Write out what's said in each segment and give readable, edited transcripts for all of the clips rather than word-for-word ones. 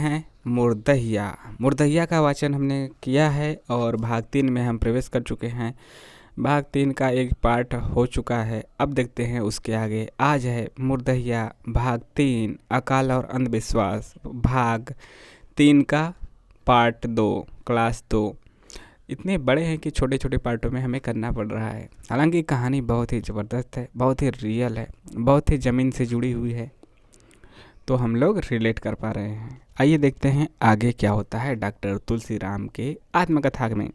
हैं मुर्दहिया। मुर्दहिया का वाचन हमने किया है और भाग 3 में हम प्रवेश कर चुके हैं। भाग 3 का एक पार्ट हो चुका है, अब देखते हैं उसके आगे। आज है मुर्दहिया भाग 3 अकाल और अंधविश्वास भाग 3 का पार्ट 2 क्लास 2। इतने बड़े हैं कि छोटे छोटे पार्टों में हमें करना पड़ रहा है। हालांकि कहानी बहुत ही ज़बरदस्त है, बहुत ही रियल है, बहुत ही ज़मीन से जुड़ी हुई है, तो हम लोग रिलेट कर पा रहे हैं। आइए देखते हैं आगे क्या होता है डॉक्टर तुलसी राम के आत्मकथा में।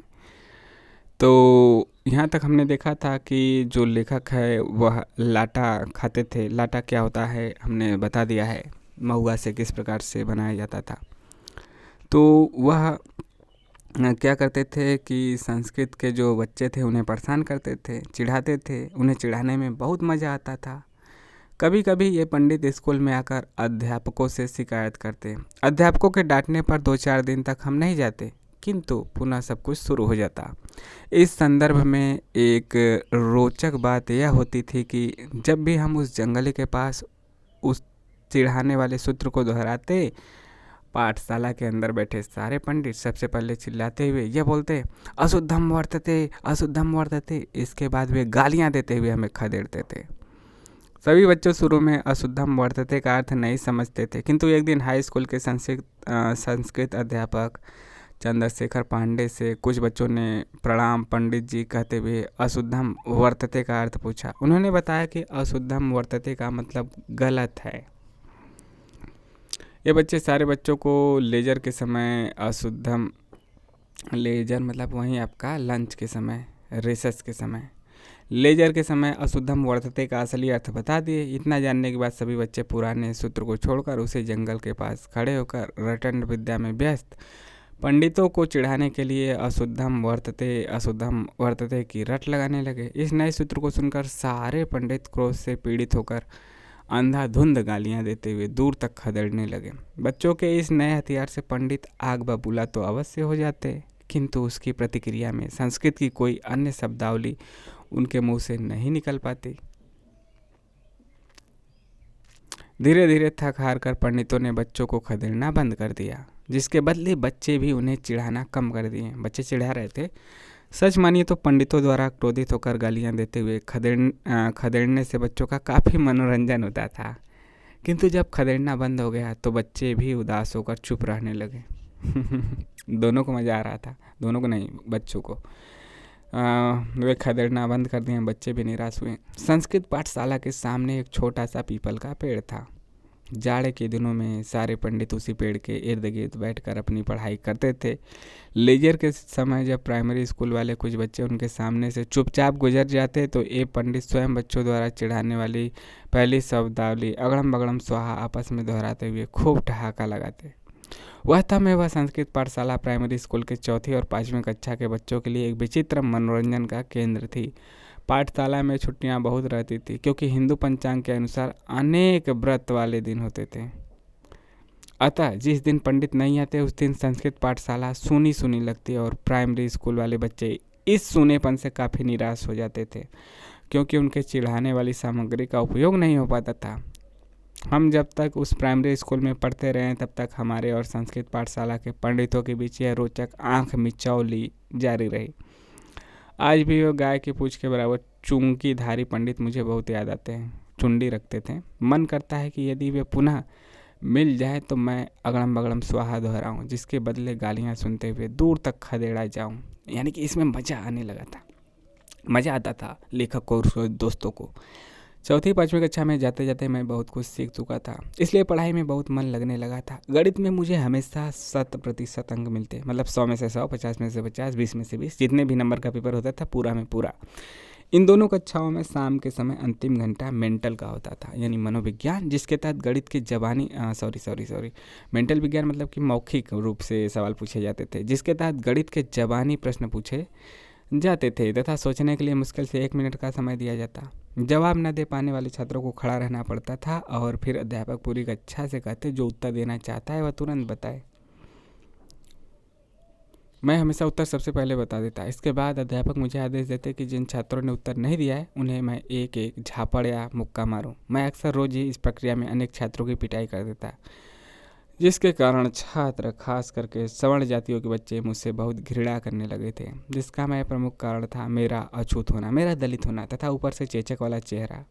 तो यहाँ तक हमने देखा था कि जो लेखक है वह लाटा खाते थे। लाटा क्या होता है हमने बता दिया है, महुआ से किस प्रकार से बनाया जाता था। तो वह क्या करते थे कि संस्कृत के जो बच्चे थे उन्हें परेशान करते थे, चिढ़ाते थे। उन्हें चिढ़ाने में बहुत मज़ा आता था। कभी कभी ये पंडित स्कूल में आकर अध्यापकों से शिकायत करते। अध्यापकों के डांटने पर 2-4 दिन तक हम नहीं जाते, किंतु पुनः सब कुछ शुरू हो जाता। इस संदर्भ में एक रोचक बात यह होती थी कि जब भी हम उस जंगली के पास उस चिढ़ाने वाले सूत्र को दोहराते, पाठशाला के अंदर बैठे सारे पंडित सबसे पहले चिल्लाते हुए यह बोलते, अशुद्धम वर्तते, अशुद्धम वर्तते। इसके बाद वे गालियाँ देते हुए हमें खदेड़ते थे। सभी बच्चों शुरू में अशुद्धम वर्तते का अर्थ नहीं समझते थे, किंतु एक दिन हाई स्कूल के संस्कृत अध्यापक चंद्रशेखर पांडे से कुछ बच्चों ने प्रणाम पंडित जी कहते हुए अशुद्धम वर्तते का अर्थ पूछा। उन्होंने बताया कि अशुद्धम वर्तते का मतलब गलत है। ये बच्चे सारे बच्चों को लेजर के समय अशुद्धम, लेजर मतलब वहीं आपका लंच के समय, रिसेस के समय, लेजर के समय अशुद्धम वर्तते का असली अर्थ बता दिए। इतना जानने के बाद सभी बच्चे पुराने सूत्र को छोड़कर उसे जंगल के पास खड़े होकर रटन विद्या में व्यस्त पंडितों को चिढ़ाने के लिए अशुद्धम वर्तते की रट लगाने लगे। इस नए सूत्र को सुनकर सारे पंडित क्रोध से पीड़ित होकर अंधाधुंध गालियां देते हुए दूर तक खदेड़ने लगे। बच्चों के इस नए हथियार से पंडित आग बबूला तो अवश्य हो जाते, किंतु उसकी प्रतिक्रिया में संस्कृत की कोई अन्य शब्दावली उनके मुंह से नहीं निकल पाती। धीरे धीरे थक हार कर पंडितों ने बच्चों को खदेड़ना बंद कर दिया, जिसके बदले बच्चे भी उन्हें चिढ़ाना कम कर दिए। बच्चे चिढ़ा रहे थे, सच मानिए तो पंडितों द्वारा क्रोधित होकर गालियां देते हुए खदेड़ने से बच्चों का काफ़ी मनोरंजन होता था। किंतु जब खदेड़ना बंद हो गया तो बच्चे भी उदास होकर चुप रहने लगे। दोनों को मज़ा आ रहा था, दोनों को नहीं, बच्चों को। वे खदेड़ना बंद कर दिए, बच्चे भी निराश हुए। संस्कृत पाठशाला के सामने एक छोटा सा पीपल का पेड़ था। जाड़े के दिनों में सारे पंडित उसी पेड़ के इर्द गिर्द बैठकर अपनी पढ़ाई करते थे। लेजर के समय जब प्राइमरी स्कूल वाले कुछ बच्चे उनके सामने से चुपचाप गुजर जाते तो ये पंडित स्वयं बच्चों द्वारा चिढ़ाने वाली पहली शब्दावली अगड़म बगड़म स्वाहा आपस में दोहराते हुए खूब ठहाका लगाते। वह संस्कृत पाठशाला प्राइमरी स्कूल के 4वीं और 5वीं कक्षा के बच्चों के लिए एक विचित्र मनोरंजन का केंद्र थी। पाठशाला में छुट्टियां बहुत रहती थी, क्योंकि हिंदू पंचांग के अनुसार अनेक व्रत वाले दिन होते थे। अतः जिस दिन पंडित नहीं आते उस दिन संस्कृत पाठशाला सूनी सूनी लगती और प्राइमरी स्कूल वाले बच्चे इस सूनेपन से काफ़ी निराश हो जाते थे, क्योंकि उनके चिढ़ाने वाली सामग्री का उपयोग नहीं हो पाता था। हम जब तक उस प्राइमरी स्कूल में पढ़ते रहे तब तक हमारे और संस्कृत पाठशाला के पंडितों के बीच यह रोचक आंख मिचौली जारी रही। आज भी वो गाय की पूंछ के बराबर चूंकी धारी पंडित मुझे बहुत याद आते हैं। चुंडी रखते थे। मन करता है कि यदि वे पुनः मिल जाए तो मैं अगड़म बगड़म स्वाहा दोहराऊं, जिसके बदले गालियां सुनते हुए दूर तक खदेड़ा जाऊं। यानी कि इसमें मज़ा आने लगा था, मज़ा आता था लेखक को और उसके दोस्तों को। 4वीं-5वीं कक्षा में जाते जाते मैं बहुत कुछ सीख चुका था, इसलिए पढ़ाई में बहुत मन लगने लगा था। गणित में मुझे हमेशा 100% अंक मिलते, मतलब 100 में से 100, 50 में से 50, 20 में से 20, जितने भी नंबर का पेपर होता था पूरा में पूरा। इन दोनों कक्षाओं में शाम के समय अंतिम घंटा मेंटल का होता था, यानी मनोविज्ञान, जिसके तहत गणित के जबानी मेंटल विज्ञान मतलब कि मौखिक रूप से सवाल पूछे जाते थे, जिसके तहत गणित के जबानी प्रश्न पूछे जाते थे तथा सोचने के लिए मुश्किल से 1 मिनट का समय दिया जाता। जवाब न दे पाने वाले छात्रों को खड़ा रहना पड़ता था और फिर अध्यापक पूरी कक्षा से कहते जो उत्तर देना चाहता है वह तुरंत बताए। मैं हमेशा उत्तर सबसे पहले बता देता। इसके बाद अध्यापक मुझे आदेश देते कि जिन छात्रों ने उत्तर नहीं दिया है उन्हें मैं एक एक झापड़ या मुक्का मारूं। मैं अक्सर रोज ही इस प्रक्रिया में अनेक छात्रों की पिटाई कर देता। जिसके कारण छात्र खास करके सवर्ण जातियों के बच्चे मुझसे बहुत घृणा करने लगे थे, जिसका मैं प्रमुख कारण था मेरा अछूत होना, मेरा दलित होना तथा ऊपर से चेचक वाला चेहरा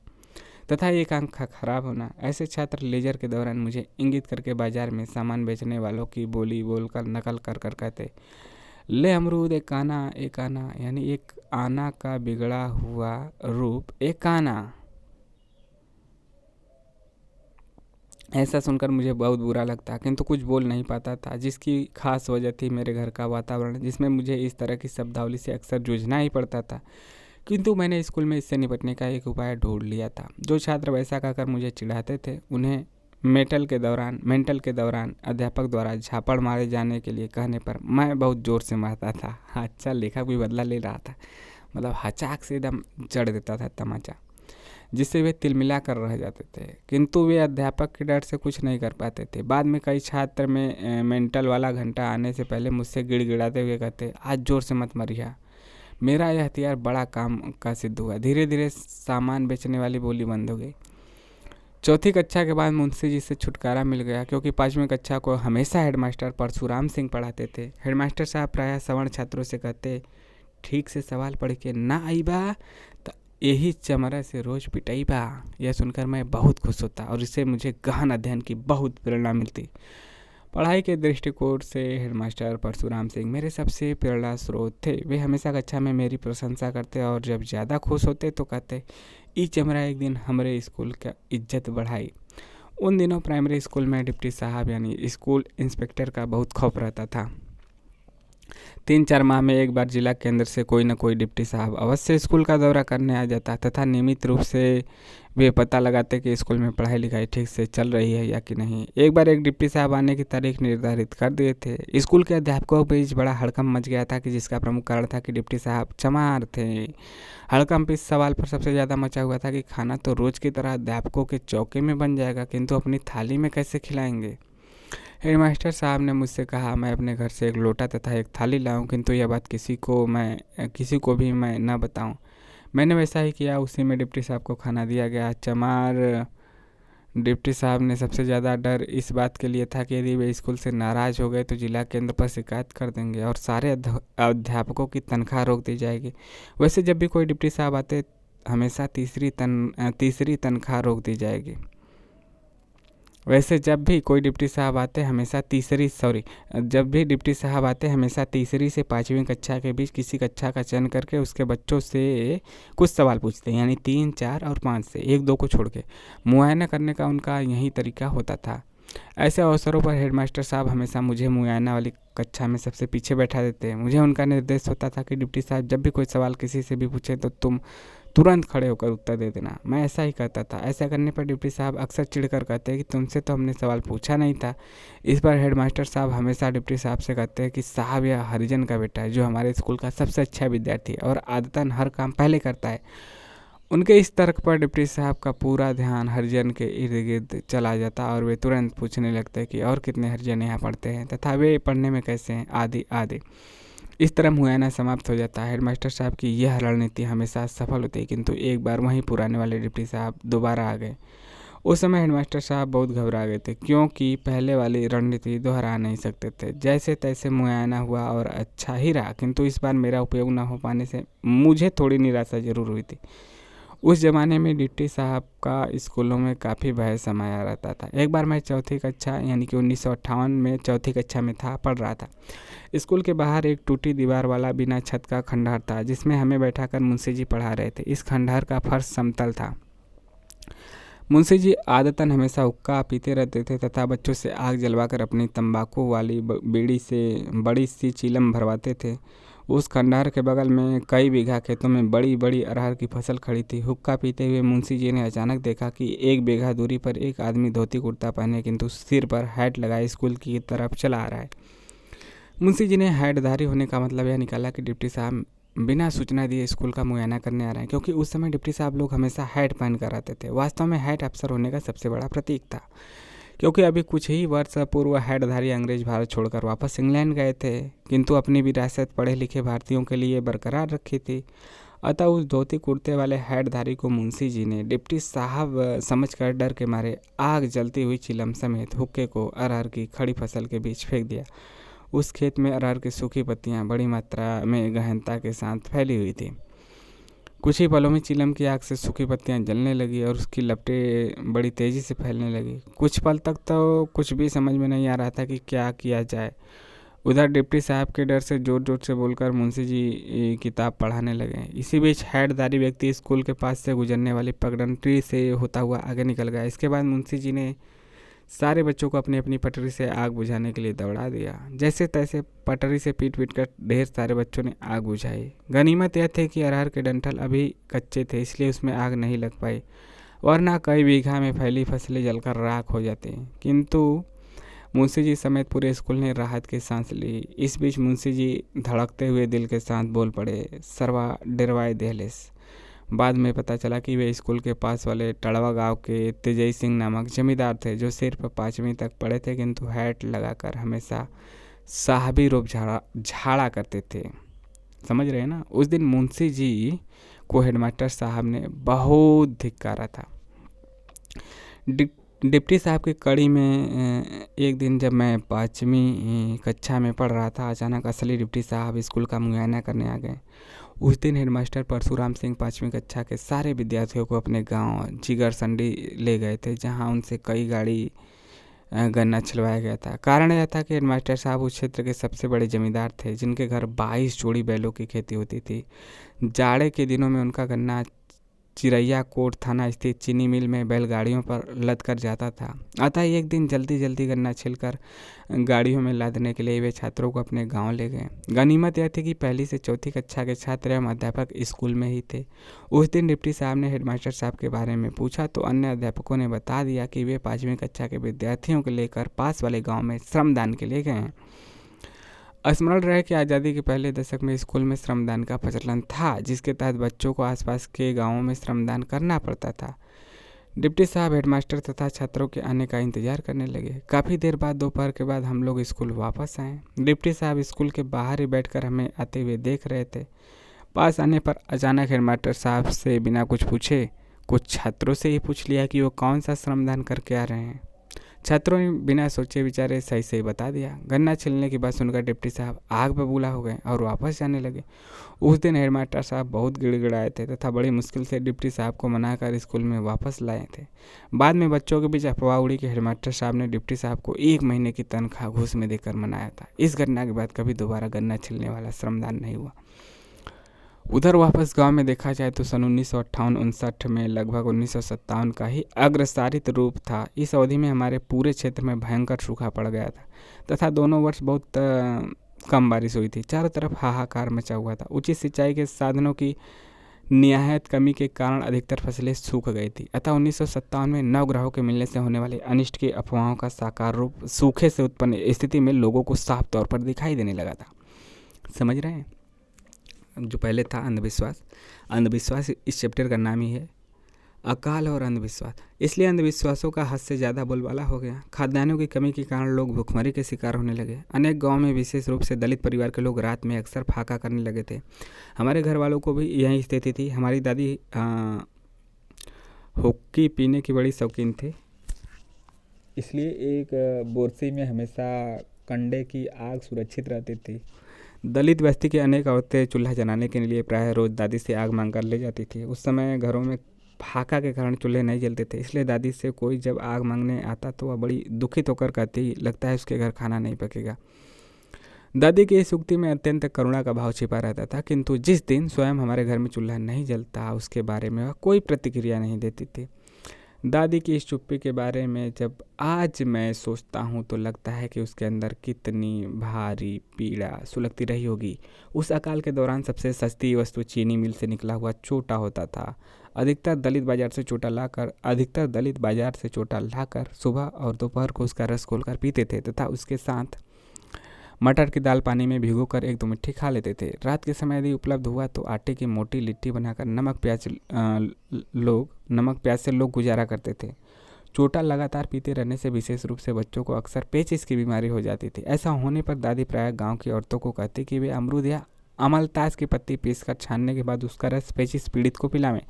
तथा एक आंख खराब होना। ऐसे छात्र लेजर के दौरान मुझे इंगित करके बाजार में सामान बेचने वालों की बोली बोलकर नकल कर कर कहते, ले अमरूद एक आना, यानी एक आना का बिगड़ा हुआ रूप एक आना। ऐसा सुनकर मुझे बहुत बुरा लगता, किंतु कुछ बोल नहीं पाता था, जिसकी खास वजह थी मेरे घर का वातावरण, जिसमें मुझे इस तरह की शब्दावली से अक्सर जूझना ही पड़ता था। किंतु मैंने स्कूल में इससे निपटने का एक उपाय ढूंढ लिया था। जो छात्र वैसा कहकर मुझे चिढ़ाते थे, उन्हें मेंटल के दौरान अध्यापक द्वारा झापड़ मारे जाने के लिए कहने पर मैं बहुत ज़ोर से मारता था। अच्छा, लेखक भी बदला ले रहा था, मतलब हचाक से एकदम जड़ देता था तमाचा, जिससे वे तिलमिला कर रह जाते थे। किंतु वे अध्यापक के डर से कुछ नहीं कर पाते थे। बाद में कई छात्र में मेंटल वाला घंटा आने से पहले मुझसे गिड़गिड़ाते हुए कहते, आज जोर से मत मरिया। मेरा यह हथियार बड़ा काम का सिद्ध हुआ। धीरे धीरे सामान बेचने वाली बोली बंद हो गई। चौथी कक्षा के बाद मुंशी जी से छुटकारा मिल गया, क्योंकि 5वीं कक्षा को हमेशा हेडमास्टर परशुराम सिंह पढ़ाते थे। हेडमास्टर साहब प्रायः सवर्ण छात्रों से कहते, ठीक से सवाल पढ़ के ना आई बा तो यही चमड़ा से रोज पिटाई बा। यह सुनकर मैं बहुत खुश होता और इससे मुझे गहन अध्ययन की बहुत प्रेरणा मिलती। पढ़ाई के दृष्टिकोण से हेडमास्टर परशुराम सिंह मेरे सबसे प्रेरणा स्रोत थे। वे हमेशा कक्षा में मेरी प्रशंसा करते और जब ज़्यादा खुश होते तो कहते, ई चमड़ा एक दिन हमारे स्कूल का इज्जत बढ़ाई। उन दिनों प्राइमरी स्कूल में डिप्टी साहब यानी स्कूल इंस्पेक्टर का बहुत खौफ रहता था। 3-4 माह में एक बार जिला केंद्र से कोई न कोई डिप्टी साहब अवश्य स्कूल का दौरा करने आ जाता तथा नियमित रूप से वे पता लगाते कि स्कूल में पढ़ाई लिखाई ठीक से चल रही है या कि नहीं। एक बार एक डिप्टी साहब आने की तारीख निर्धारित कर दिए थे। स्कूल के अध्यापकों के बीच बड़ा हड़कंप मच गया था, कि जिसका प्रमुख कारण था कि डिप्टी साहब चमार थे। हड़कंप इस सवाल पर सबसे ज़्यादा मचा हुआ था कि खाना तो रोज की तरह अध्यापकों के चौके में बन जाएगा, किंतु अपनी थाली में कैसे खिलाएंगे। हेडमास्टर साहब ने मुझसे कहा मैं अपने घर से एक लोटा तथा एक थाली लाऊं, किंतु यह बात किसी को भी मैं न बताऊं। मैंने वैसा ही किया। उसी में डिप्टी साहब को खाना दिया गया। चमार डिप्टी साहब ने सबसे ज़्यादा डर इस बात के लिए था कि यदि वे स्कूल से नाराज़ हो गए तो जिला केंद्र पर शिकायत कर देंगे और सारे अध्यापकों की तनख्वाह रोक दी जाएगी। वैसे जब भी कोई डिप्टी साहब आते हमेशा तीसरी तनख्वाह रोक दी जाएगी। जब भी डिप्टी साहब आते हमेशा तीसरी से 5वीं कक्षा के बीच किसी कक्षा का चयन करके उसके बच्चों से कुछ सवाल पूछते हैं, यानी 3, 4 और 5 से 1-2 को छोड़ के मुआयना करने का उनका यही तरीका होता था। ऐसे अवसरों पर हेडमास्टर साहब हमेशा मुझे मुआयना वाली कक्षा में सबसे पीछे बैठा देते। मुझे उनका निर्देश होता था कि डिप्टी साहब जब भी कोई सवाल किसी से भी पूछे तो तुम तुरंत खड़े होकर उत्तर दे देना। मैं ऐसा ही करता था। ऐसा करने पर डिप्टी साहब अक्सर चिढ़कर कहते कि तुमसे तो हमने सवाल पूछा नहीं था। इस पर हेडमास्टर साहब हमेशा डिप्टी साहब से कहते हैं कि साहब यह हरिजन का बेटा है, जो हमारे स्कूल का सबसे अच्छा विद्यार्थी है और आदतन हर काम पहले करता है। उनके इस तर्क पर डिप्टी साहब का पूरा ध्यान हरिजन के इर्द गिर्द चला जाता और वे तुरंत पूछने लगते कि और कितने हरिजन यहाँ पढ़ते हैं तथा वे पढ़ने में कैसे हैं, आदि आदि। इस तरह मुआयना समाप्त हो जाता है। हेडमास्टर साहब की यह रणनीति हमेशा सफल होती है, किंतु एक बार वहीं पुराने वाले डिप्टी साहब दोबारा आ गए। उस समय हेडमास्टर साहब बहुत घबरा गए थे, क्योंकि पहले वाली रणनीति दोहरा नहीं सकते थे। जैसे तैसे मुआयना हुआ और अच्छा ही रहा, किंतु इस बार मेरा उपयोग न हो पाने से मुझे थोड़ी निराशा जरूर हुई थी। उस ज़माने में डिप्टी साहब का स्कूलों में काफ़ी भय समाया रहता था। एक बार मैं चौथी कक्षा यानी कि 1958 में चौथी कक्षा में पढ़ रहा था। स्कूल के बाहर एक टूटी दीवार वाला बिना छत का खंडहर था, जिसमें हमें बैठाकर मुंशी जी पढ़ा रहे थे। इस खंडहर का फर्श समतल था। मुंशी जी आदतन हमेशा हुक्का पीते रहते थे तथा बच्चों से आग जलवाकर अपनी तंबाकू वाली बीड़ी से बड़ी सी चीलम भरवाते थे। उस खंडहर के बगल में कई बीघा खेतों में बड़ी बड़ी अरहर की फसल खड़ी थी। हुक्का पीते हुए मुंशी जी ने अचानक देखा कि 1 बीघा दूरी पर एक आदमी धोती कुर्ता पहने किंतु सिर पर हैट लगाए स्कूल की तरफ चला आ रहा है। मुंशी जी ने हैटधारी होने का मतलब यह निकाला कि डिप्टी साहब बिना सूचना दिए स्कूल का मुआयना करने आ रहे हैं, क्योंकि उस समय डिप्टी साहब लोग हमेशा हैट पहन कर आते थे। वास्तव में हैट अफसर होने का सबसे बड़ा प्रतीक था, क्योंकि अभी कुछ ही वर्ष पूर्व हैटधारी अंग्रेज भारत छोड़कर वापस इंग्लैंड गए थे, किंतु अपनी विरासत पढ़े लिखे भारतीयों के लिए बरकरार रखी थी। अतः उस धोती कुर्ते वाले हैटधारी को मुंशी जी ने डिप्टी साहब समझकर डर के मारे आग जलती हुई चिलम समेत हुक्के को अरहर की खड़ी फसल के बीच फेंक दिया। उस खेत में अरहर की सूखी पत्तियां बड़ी मात्रा में गहनता के साथ फैली हुई थी। कुछ ही पलों में चिलम की आग से सूखी पत्तियां जलने लगी और उसकी लपटें बड़ी तेज़ी से फैलने लगी। कुछ पल तक तो कुछ भी समझ में नहीं आ रहा था कि क्या किया जाए। उधर डिप्टी साहब के डर से जोर जोर से बोलकर मुंशी जी किताब पढ़ाने लगे। इसी बीच हैटधारी व्यक्ति स्कूल के पास से गुजरने वाली पगडंडी से होता हुआ आगे निकल गया। इसके बाद मुंशी जी ने सारे बच्चों को अपनी अपनी पटरी से आग बुझाने के लिए दौड़ा दिया। जैसे तैसे पटरी से पीट पीट कर ढेर सारे बच्चों ने आग बुझाई। गनीमत यह थी कि अरहर के डंठल अभी कच्चे थे, इसलिए उसमें आग नहीं लग पाई, वरना कई बीघा में फैली फसलें जलकर राख हो जाती। किंतु मुंशी जी समेत पूरे स्कूल ने राहत की सांस ली। इस बीच मुंशी जी धड़कते हुए दिल के साथ बोल पड़े, सरवा डेरवाए देहलेस। बाद में पता चला कि वे स्कूल के पास वाले टड़वा गांव के तेजई सिंह नामक जमींदार थे, जो सिर्फ 5वीं तक पढ़े थे किंतु हैट लगाकर हमेशा साहबी रूप झाड़ा करते थे। समझ रहे हैं ना। उस दिन मुंशी जी को हेडमास्टर साहब ने बहुत धिक्कारा था। डिप्टी साहब की कड़ी में एक दिन जब मैं 5वीं कक्षा में पढ़ रहा था, अचानक असली डिप्टी साहब स्कूल का मुआयना करने आ गए। उस दिन हेडमास्टर परशुराम सिंह 5वीं कक्षा के सारे विद्यार्थियों को अपने गांव जिगरसंडी ले गए थे, जहां उनसे कई गाड़ी गन्ना छिलवाया गया था। कारण यह था कि हेडमास्टर साहब उस क्षेत्र के सबसे बड़े जमींदार थे, जिनके घर 22 जोड़ी बैलों की खेती होती थी। जाड़े के दिनों में उनका गन्ना चिरैया कोट थाना स्थित चीनी मिल में बैलगाड़ियों पर लद कर जाता था। अतः एक दिन जल्दी जल्दी गन्ना छिलकर गाड़ियों में लादने के लिए वे छात्रों को अपने गांव ले गए। गनीमत यह थी कि 1ली से 4थी कक्षा के छात्र एवं अध्यापक स्कूल में ही थे। उस दिन डिप्टी साहब ने हेडमास्टर साहब के बारे में पूछा तो अन्य अध्यापकों ने बता दिया कि वे 5वीं कक्षा के विद्यार्थियों को लेकर पास वाले गाँव में श्रमदान के लिए गए हैं। स्मरण रहे कि आज़ादी के पहले दशक में स्कूल में श्रमदान का प्रचलन था, जिसके तहत बच्चों को आसपास के गांवों में श्रमदान करना पड़ता था। डिप्टी साहब हेडमास्टर तथा छात्रों के आने का इंतजार करने लगे। काफ़ी देर बाद दोपहर के बाद हम लोग स्कूल वापस आए। डिप्टी साहब स्कूल के बाहर ही बैठकर हमें आते हुए देख रहे थे। पास आने पर अचानक हेडमास्टर साहब से बिना कुछ पूछे कुछ छात्रों से ही पूछ लिया कि वो कौन सा श्रमदान करके आ रहे हैं। छात्रों ने बिना सोचे विचारे सही सही बता दिया। गन्ना छिलने की बात सुनकर डिप्टी साहब आग बबूला हो गए और वापस जाने लगे। उस दिन हेडमास्टर साहब बहुत गिड़गिड़ाए थे तथा बड़ी मुश्किल से डिप्टी साहब को मनाकर स्कूल में वापस लाए थे। बाद में बच्चों के बीच अफवाह उड़ी कि हेडमास्टर साहब ने डिप्टी साहब को 1 महीने की तनख्वाह घूस में देकर मनाया था। इस घटना के बाद कभी दोबारा गन्ना छिलने वाला श्रमदान नहीं हुआ। उधर वापस गांव में देखा जाए तो सन 1958-59 में लगभग 1957 का ही अग्रसारित रूप था। इस अवधि में हमारे पूरे क्षेत्र में भयंकर सूखा पड़ गया था तथा दोनों वर्ष बहुत कम बारिश हुई थी। चारों तरफ हाहाकार मचा हुआ था। उचित सिंचाई के साधनों की निहायत कमी के कारण अधिकतर फसलें सूख गई थी। अतः 1957 में नवग्रहों के मिलने से होने वाले अनिष्ट की अफवाहों का साकार रूप सूखे से उत्पन्न स्थिति में लोगों को साफ तौर पर दिखाई देने लगा था। समझ रहे हैं। जो पहले था अंधविश्वास, अंधविश्वास इस चैप्टर का नाम ही है, अकाल और अंधविश्वास। इसलिए अंधविश्वासों का हद से ज़्यादा बोलबाला हो गया। खाद्यान्नों की कमी के कारण लोग भूखमरी के शिकार होने लगे। अनेक गांव में विशेष रूप से दलित परिवार के लोग रात में अक्सर फाका करने लगे थे। हमारे घर वालों को भी यही स्थिति थी। हमारी दादी हुक्की पीने की बड़ी शौकीन थी, इसलिए एक बोरसी में हमेशा कंडे की आग सुरक्षित रहती थी। दलित बस्ती की अनेक औरतें चूल्हा जलाने के लिए प्रायः रोज दादी से आग मांग कर ले जाती थी। उस समय घरों में फाका के कारण चूल्हे नहीं जलते थे, इसलिए दादी से कोई जब आग मांगने आता तो वह बड़ी दुखित होकर कहती, लगता है उसके घर खाना नहीं पकेगा। दादी की इस उक्ति में अत्यंत करुणा का भाव छिपा रहता था, किंतु जिस दिन स्वयं हमारे घर में चूल्हा नहीं जलता उसके बारे में वह कोई प्रतिक्रिया नहीं देती थी। दादी की इस चुप्पी के बारे में जब आज मैं सोचता हूँ तो लगता है कि उसके अंदर कितनी भारी पीड़ा सुलगती रही होगी। उस अकाल के दौरान सबसे सस्ती वस्तु चीनी मिल से निकला हुआ चोटा होता था। अधिकतर दलित बाजार से चोटा लाकर सुबह और दोपहर को उसका रस घोलकर पीते थे तथा उसके साथ मटर की दाल पानी में भिगोकर 1-2 मुट्ठी खा लेते थे। रात के समय यदि उपलब्ध हुआ तो आटे की मोटी लिट्टी बनाकर नमक प्याज से लोग गुजारा करते थे। चोटा लगातार पीते रहने से विशेष रूप से बच्चों को अक्सर पेचिश की बीमारी हो जाती थी। ऐसा होने पर दादी प्रायः गांव की औरतों को कहती कि वे अमरूद या अमलतास की पत्ती पीसकर छानने के बाद उसका रस पेचिश पीड़ित को पिलावें।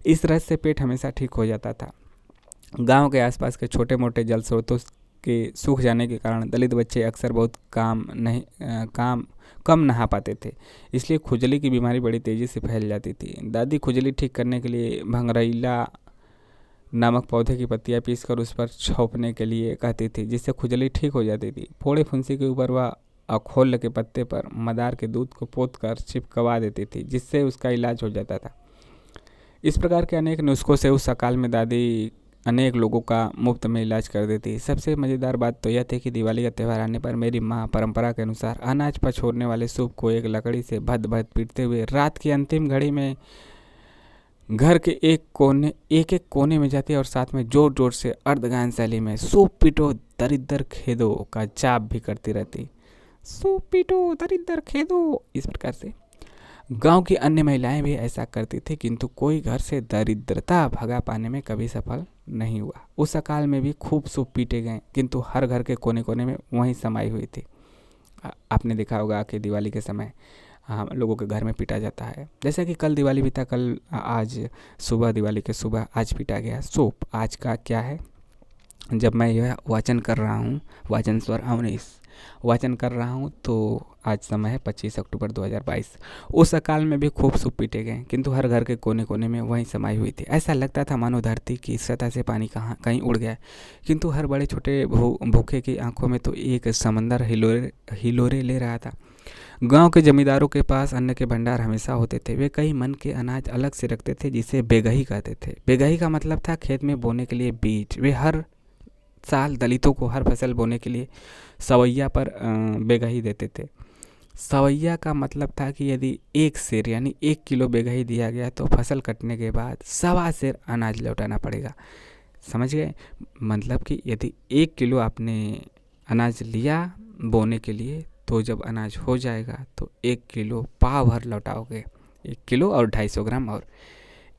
इस रस से पेट हमेशा ठीक हो जाता था। गांव के आसपास के छोटे मोटे जल स्रोतों के सूख जाने के कारण दलित बच्चे अक्सर बहुत कम नहा पाते थे, इसलिए खुजली की बीमारी बड़ी तेज़ी से फैल जाती थी। दादी खुजली ठीक करने के लिए भंगरैला नामक पौधे की पत्तियां पीसकर उस पर छोंपने के लिए कहती थी, जिससे खुजली ठीक हो जाती थी। फोड़े फुंसी के ऊपर वह अखोल के पत्ते पर मदार के दूध को पोत कर चिपकवा देती थी, जिससे उसका इलाज हो जाता था। इस प्रकार के अनेक नुस्खों से उस सकाल में दादी अनेक लोगों का मुफ्त में इलाज कर देती। सबसे मज़ेदार बात तो यह थी कि दिवाली का त्यौहार आने पर मेरी माँ परंपरा के अनुसार अनाज पछोड़ने वाले सूप को एक लकड़ी से भद भद पीटते हुए रात की अंतिम घड़ी में घर के एक कोने में जाती और साथ में जोर जोर से अर्धगान शैली में सूप पीटो दरिद्र खेदो का जाप भी करती रहती। सूप पीटो दरिद्र खेदो, इस प्रकार से गांव की अन्य महिलाएं भी ऐसा करती थी, किंतु कोई घर से दरिद्रता भगा पाने में कभी सफल नहीं हुआ। उस अकाल में भी खूब सूप पीटे गए, किंतु हर घर के कोने कोने में वहीं समाई हुई थी। आपने देखा होगा कि दिवाली के समय हम लोगों के घर में पीटा जाता है। जैसे कि कल दिवाली भी था, आज सुबह दिवाली के सुबह आज पीटा गया सूप। आज का क्या है, जब मैं यह वाचन कर रहा हूँ, वाचन स्वर 19 वाचन कर रहा हूँ, तो आज समय है 25 अक्टूबर 2022। उस अकाल में भी खूब सूप पीटे गए, किंतु हर घर के कोने कोने में वहीं समाई हुई थी। ऐसा लगता था मानो धरती की सतह से पानी कहीं उड़ गया, किंतु हर बड़े छोटे भूखे की आंखों में तो एक समंदर हिलोरे ले रहा था। गांव के जमींदारों के पास अन्न के भंडार हमेशा होते थे। वे कई मन के अनाज अलग से रखते थे, जिसे बेगही कहते थे। बेगही का मतलब था खेत में बोने के लिए बीज। वे हर साल दलितों को हर फसल बोने के लिए सवैया पर बेगही देते थे। सवैया का मतलब था कि यदि 1 सेर यानी 1 किलो बेगही दिया गया तो फसल कटने के बाद 1.25 सेर अनाज लौटाना पड़ेगा। समझ गए? मतलब कि यदि 1 किलो आपने अनाज लिया बोने के लिए, तो जब अनाज हो जाएगा तो 1 किलो पाव भर लौटाओगे, 1 किलो और 250 ग्राम। और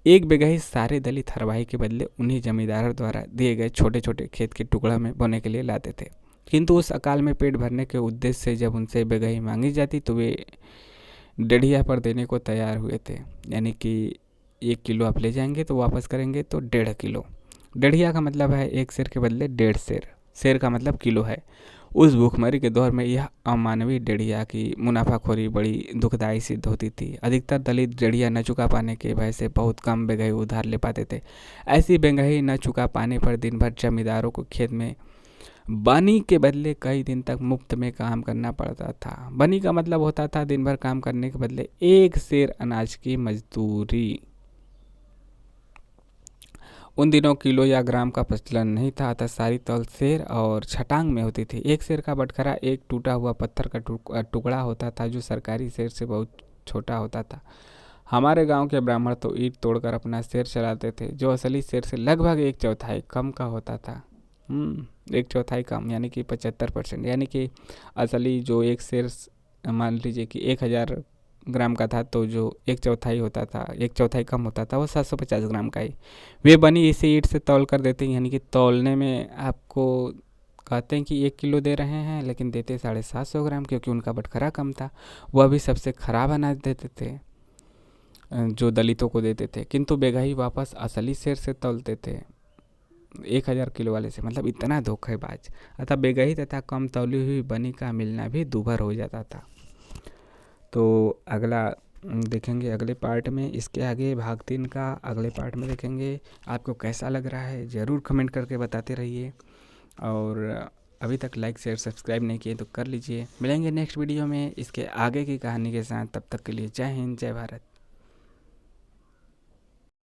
एक बेगही सारे दलित हरवाही के बदले उन्हीं जमींदारों द्वारा दिए गए छोटे छोटे खेत के टुकड़ा में बोने के लिए लाते थे। किंतु उस अकाल में पेट भरने के उद्देश्य से जब उनसे बेगही मांगी जाती तो वे डेढ़िया पर देने को तैयार हुए थे। यानी कि 1 किलो आप ले जाएंगे तो वापस करेंगे तो 1.5 किलो। डेढ़िया का मतलब है 1 सेर के बदले 1.5 सेर। सेर का मतलब किलो है। उस भूखमरी के दौर में यह अमानवीय डेढ़िया की मुनाफाखोरी बड़ी दुखदायी सिद्ध होती थी। अधिकतर दलित डेढ़िया न चुका पाने के भय से बहुत कम बेगही उधार ले पाते थे। ऐसी बेगही न चुका पाने पर दिन भर जमींदारों को खेत में बनी के बदले कई दिन तक मुफ्त में काम करना पड़ता था। बनी का मतलब होता था दिन भर काम करने के बदले 1 सेर अनाज की मजदूरी। उन दिनों किलो या ग्राम का प्रचलन नहीं था, अतः सारी तौल सेर और छटांग में होती थी। 1 सेर का बटखरा एक टूटा हुआ पत्थर का टुकड़ा होता था, जो सरकारी सेर से बहुत छोटा होता था। हमारे गांव के ब्राह्मण तो ईंट तोड़कर अपना सेर चलाते थे, जो असली सेर से लगभग 1/4 कम का होता था। 1/4 कम यानी कि 75%। यानी कि असली जो 1 सेर मान लीजिए कि 1000 ग्राम का था, तो जो 1/4 होता था, 1/4 कम होता था, वो 750 ग्राम का ही। वे बनी इसे ईंट से तौल कर देते हैं, यानी कि तौलने में आपको कहते हैं कि 1 किलो दे रहे हैं, लेकिन देते 750 ग्राम, क्योंकि उनका बटखरा कम था। वह भी सबसे खराब अनाज देते थे जो दलितों को देते थे, किंतु बेगही वापस असली सेर से तौलते थे 1000 किलो वाले से। मतलब इतना धोखेबाज। अतः बेगही तथा कम तौली हुई बनी का मिलना भी दूभर हो जाता था। तो अगला देखेंगे अगले पार्ट में। इसके आगे भाग 3 का अगले पार्ट में देखेंगे। आपको कैसा लग रहा है ज़रूर कमेंट करके बताते रहिए, और अभी तक लाइक शेयर सब्सक्राइब नहीं किए तो कर लीजिए। मिलेंगे नेक्स्ट वीडियो में इसके आगे की कहानी के साथ। तब तक के लिए जय हिंद, जय भारत।